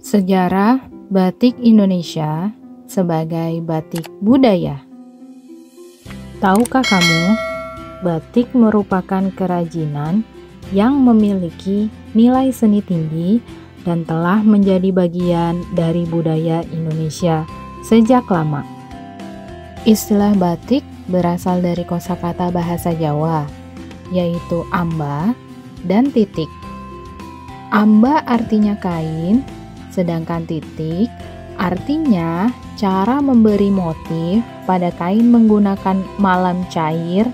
Sejarah batik Indonesia sebagai batik budaya. Tahukah kamu, batik merupakan kerajinan yang memiliki nilai seni tinggi dan telah menjadi bagian dari budaya Indonesia sejak lama. Istilah batik berasal dari kosakata bahasa Jawa, yaitu amba dan titik. Amba artinya kain, sedangkan titik artinya cara memberi motif pada kain menggunakan malam cair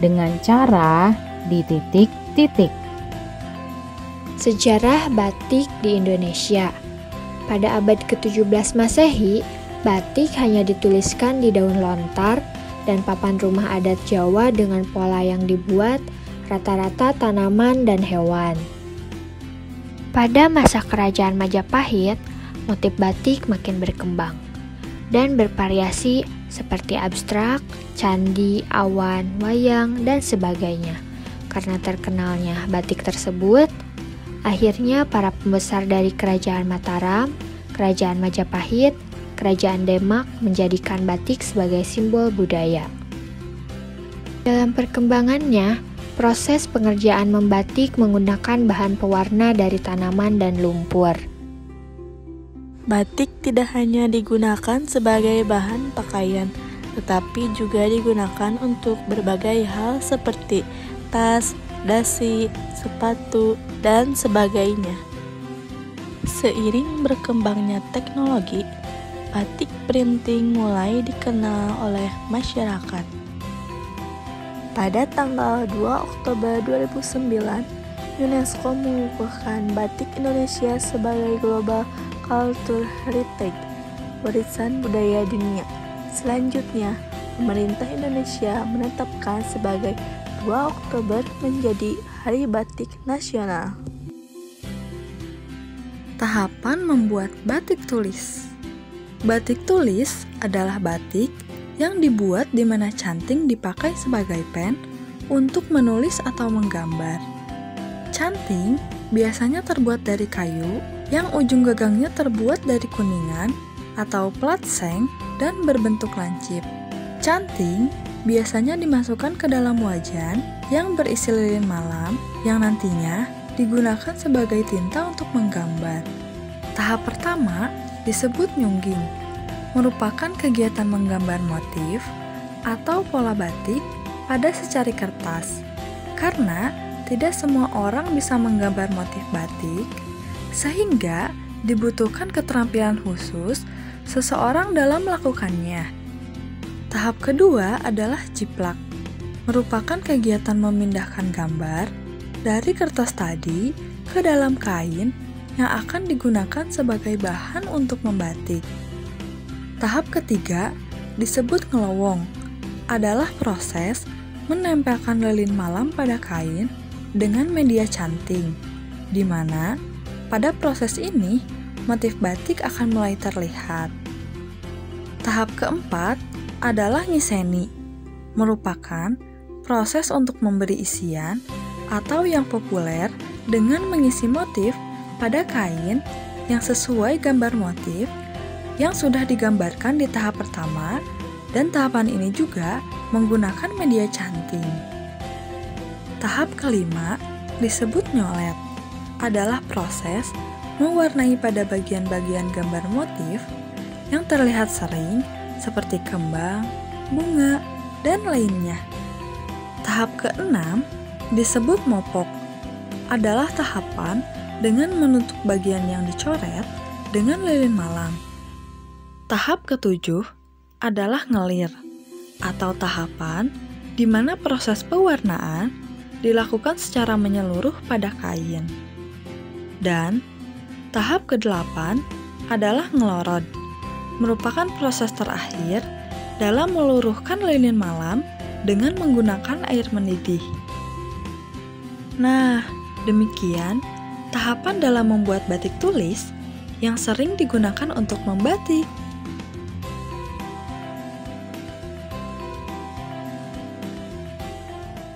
dengan cara dititik-titik. Sejarah batik di Indonesia. Pada abad ke-17 Masehi, batik hanya dituliskan di daun lontar dan papan rumah adat Jawa dengan pola yang dibuat rata-rata tanaman dan hewan. Pada masa kerajaan Majapahit, motif batik makin berkembang dan bervariasi seperti abstrak, candi, awan, wayang, dan sebagainya. Karena terkenalnya batik tersebut, akhirnya para pembesar dari Kerajaan Mataram, Kerajaan Majapahit, Kerajaan Demak menjadikan batik sebagai simbol budaya. Dalam perkembangannya, proses pengerjaan membatik menggunakan bahan pewarna dari tanaman dan lumpur. Batik tidak hanya digunakan sebagai bahan pakaian, tetapi juga digunakan untuk berbagai hal seperti tas, dasi, sepatu, dan sebagainya. Seiring berkembangnya teknologi, batik printing mulai dikenal oleh masyarakat. Pada tanggal 2 Oktober 2009, UNESCO mengukuhkan batik Indonesia sebagai Global Cultural Heritage, warisan budaya dunia. Selanjutnya, pemerintah Indonesia menetapkan sebagai 2 Oktober menjadi Hari Batik Nasional. Tahapan membuat batik tulis. Batik tulis adalah batik yang dibuat di mana canting dipakai sebagai pen untuk menulis atau menggambar. Canting biasanya terbuat dari kayu yang ujung gagangnya terbuat dari kuningan atau plat seng dan berbentuk lancip. Canting biasanya dimasukkan ke dalam wajan yang berisi lilin malam yang nantinya digunakan sebagai tinta untuk menggambar. Tahap pertama disebut nyungging, merupakan kegiatan menggambar motif atau pola batik pada secari kertas. Karena tidak semua orang bisa menggambar motif batik, sehingga dibutuhkan keterampilan khusus seseorang dalam melakukannya. Tahap kedua adalah jiplak, merupakan kegiatan memindahkan gambar dari kertas tadi ke dalam kain yang akan digunakan sebagai bahan untuk membatik. Tahap ketiga disebut ngelowong, adalah proses menempelkan lilin malam pada kain dengan media canting, di mana pada proses ini motif batik akan mulai terlihat. Tahap keempat adalah nyiseni, merupakan proses untuk memberi isian atau yang populer dengan mengisi motif pada kain yang sesuai gambar motif yang sudah digambarkan di tahap pertama, dan tahapan ini juga menggunakan media canting. Tahap kelima disebut nyolet, adalah proses mewarnai pada bagian-bagian gambar motif yang terlihat sering seperti kembang, bunga, dan lainnya. Tahap keenam disebut mopok, adalah tahapan dengan menutup bagian yang dicoret dengan lilin malam. Tahap ketujuh adalah ngelir, atau tahapan di mana proses pewarnaan dilakukan secara menyeluruh pada kain. Dan tahap kedelapan adalah ngelorot, merupakan proses terakhir dalam meluruhkan lilin malam dengan menggunakan air mendidih. Nah, demikian tahapan dalam membuat batik tulis yang sering digunakan untuk membatik.